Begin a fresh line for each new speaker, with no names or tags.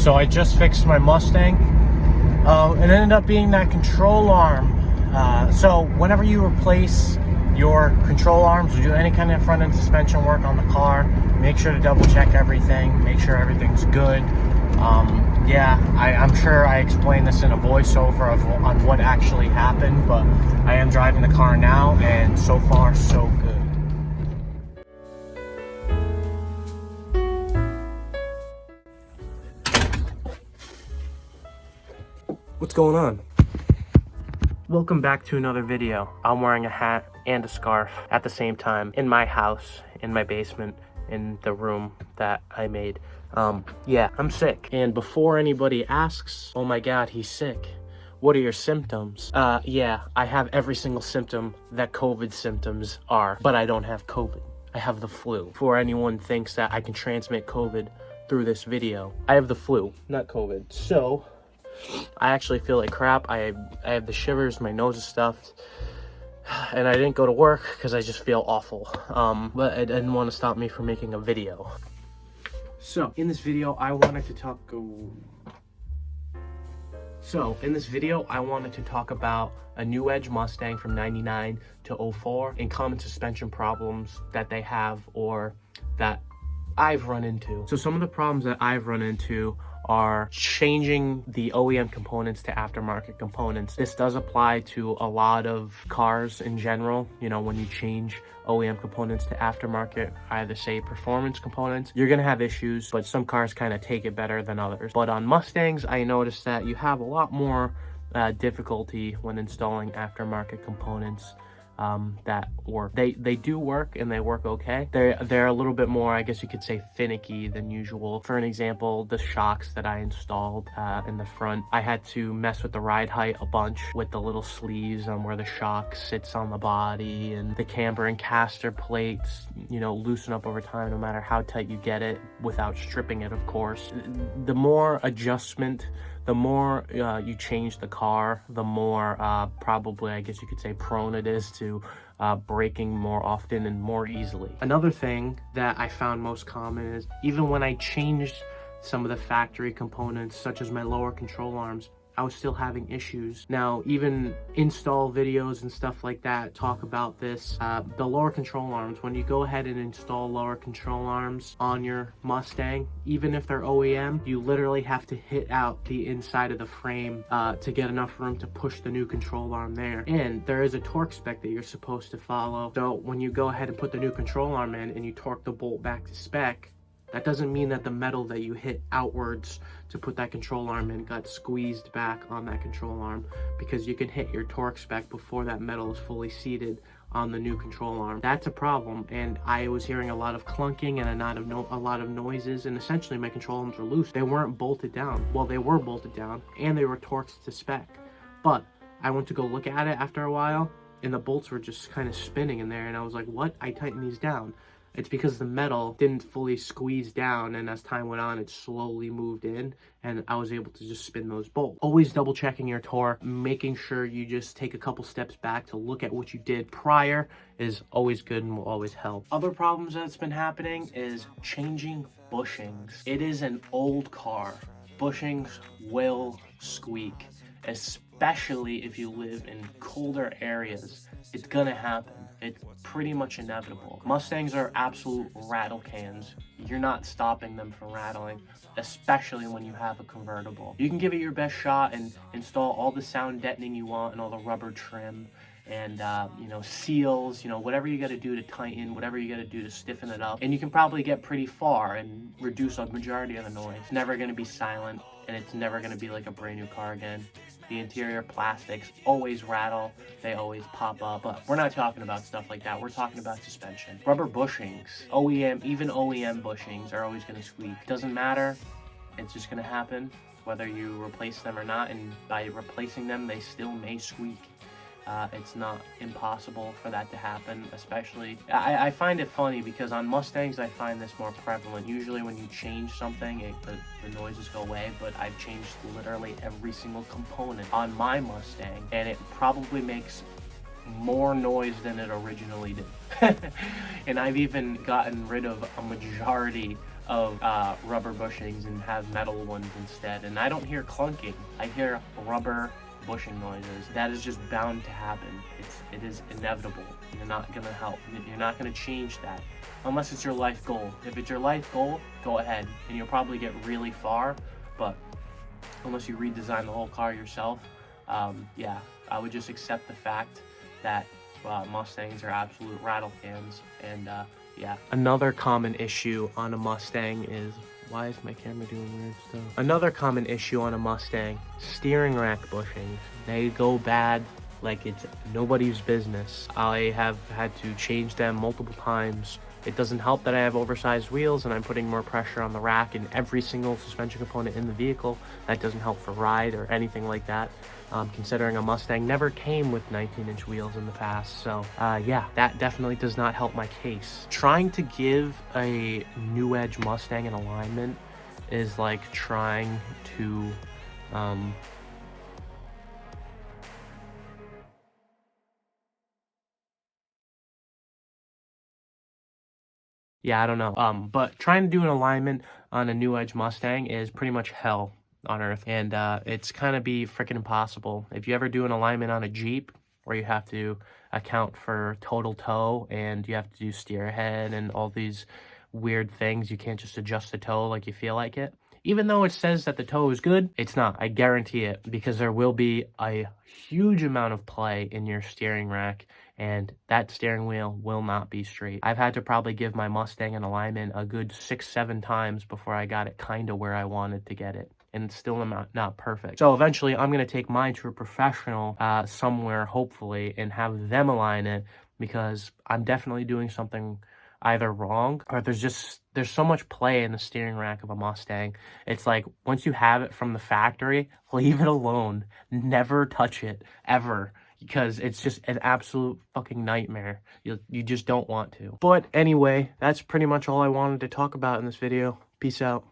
So I just fixed my Mustang. It ended up being that control arm. So whenever you replace your control arms or do any kind of front end suspension work on the car, make sure to double check everything, make sure everything's good. Yeah, I'm sure I explained this in a voiceover on what actually happened, but I am driving the car now, and so far so good. What's going on? Welcome back to another video. I'm wearing a hat and a scarf at the same time in my house, in my basement, in the room that I made. Yeah, I'm sick. And before anybody asks, oh my God, he's sick, what are your symptoms? Yeah, I have every single symptom that COVID symptoms are, but I don't have COVID. I have the flu. Before anyone thinks that I can transmit COVID through this video, I have the flu, not COVID. So I actually feel like crap. I have the shivers, my nose is stuffed, and I didn't go to work because I just feel awful. But it didn't want to stop me from making a video. So in this video, I wanted to talk about a new Edge Mustang from 99 to 04 and common suspension problems that they have or that I've run into. So some of the problems that I've run into are changing the OEM components to aftermarket components. This does apply to a lot of cars in general. You know, when you change OEM components to aftermarket, either say performance components, you're gonna have issues, but some cars kind of take it better than others. But on Mustangs, I noticed that you have a lot more difficulty when installing aftermarket components that work. They do work and they work okay. They're a little bit more, I guess you could say, finicky than usual. For an example, the shocks that I installed in the front, I had to mess with the ride height a bunch with the little sleeves on where the shock sits on the body, and the camber and caster plates, you know, loosen up over time no matter how tight you get it without stripping it, of course. The more adjustment, the more you change the car, the more probably, I guess you could say, prone it is to breaking more often and more easily. Another thing that I found most common is even when I changed some of the factory components, such as my lower control arms, I was still having issues. Now, even install videos and stuff like that talk about this. The lower control arms, when you go ahead and install lower control arms on your Mustang, even if they're OEM, you literally have to hit out the inside of the frame to get enough room to push the new control arm there. And there is a torque spec that you're supposed to follow. So when you go ahead and put the new control arm in and you torque the bolt back to spec, that doesn't mean that the metal that you hit outwards to put that control arm in got squeezed back on that control arm, because you can hit your torque spec before that metal is fully seated on the new control arm. That's a problem, and I was hearing a lot of clunking and a lot of noises, and essentially my control arms were loose. They weren't bolted down. Well, they were bolted down, and they were torqued to spec. But I went to go look at it after a while, and the bolts were just kind of spinning in there, and I was like, what? I tightened these down. It's because the metal didn't fully squeeze down, and as time went on, it slowly moved in, and I was able to just spin those bolts. Always double checking your torque, making sure you just take a couple steps back to look at what you did prior is always good and will always help. Other problems that's been happening is changing bushings. It is an old car. Bushings will squeak, especially if you live in colder areas. It's gonna happen. It's pretty much inevitable. Mustangs are absolute rattle cans. You're not stopping them from rattling, especially when you have a convertible. You can give it your best shot and install all the sound deadening you want and all the rubber trim and you know, seals, you know, whatever you got to do to tighten, whatever you got to do to stiffen it up, and you can probably get pretty far and reduce a majority of the noise. It's never going to be silent, and it's never going to be like a brand new car again. The interior plastics always rattle, they always pop up, but we're not talking about stuff like that. We're talking about suspension. Rubber bushings, OEM, even OEM bushings are always going to squeak. Doesn't matter, it's just going to happen whether you replace them or not, and by replacing them, they still may squeak. It's not impossible for that to happen, especially, I find it funny because on Mustangs I find this more prevalent. Usually when you change something, the noises go away, but I've changed literally every single component on my Mustang, and it probably makes more noise than it originally did. And I've even gotten rid of a majority of rubber bushings and have metal ones instead. And I don't hear clunking. I hear rubber bushing noises. That is just bound to happen. It is inevitable. You're not gonna help. You're not gonna change that unless it's your life goal. If it's your life goal, go ahead and you'll probably get really far. But unless you redesign the whole car yourself, yeah, I would just accept the fact that Mustangs are absolute rattle cans. And yeah, another common issue on a Mustang is, why is my camera doing weird stuff? Another common issue on a Mustang, steering rack bushings. They go bad like it's nobody's business. I have had to change them multiple times. It doesn't help that I have oversized wheels and I'm putting more pressure on the rack and every single suspension component in the vehicle. That doesn't help for ride or anything like that. Considering a Mustang never came with 19-inch wheels in the past. So yeah, that definitely does not help my case. Trying to give a New Edge Mustang an alignment is like trying to yeah, I don't know. But trying to do an alignment on a New Edge Mustang is pretty much hell on earth. And it's kind of be freaking impossible. If you ever do an alignment on a Jeep where you have to account for total toe and you have to do steer head and all these weird things, you can't just adjust the toe like you feel like it. Even though it says that the toe is good, it's not. I guarantee it, because there will be a huge amount of play in your steering rack and that steering wheel will not be straight. I've had to probably give my Mustang an alignment a good 6-7 times before I got it kind of where I wanted to get it. And it's still not perfect. So eventually I'm going to take mine to a professional somewhere, hopefully, and have them align it, because I'm definitely doing something either wrong or there's so much play in the steering rack of a Mustang. It's like, once you have it from the factory, leave it alone. Never touch it, ever, because it's just an absolute fucking nightmare. You just don't want to. But anyway, that's pretty much all I wanted to talk about in this video. Peace out.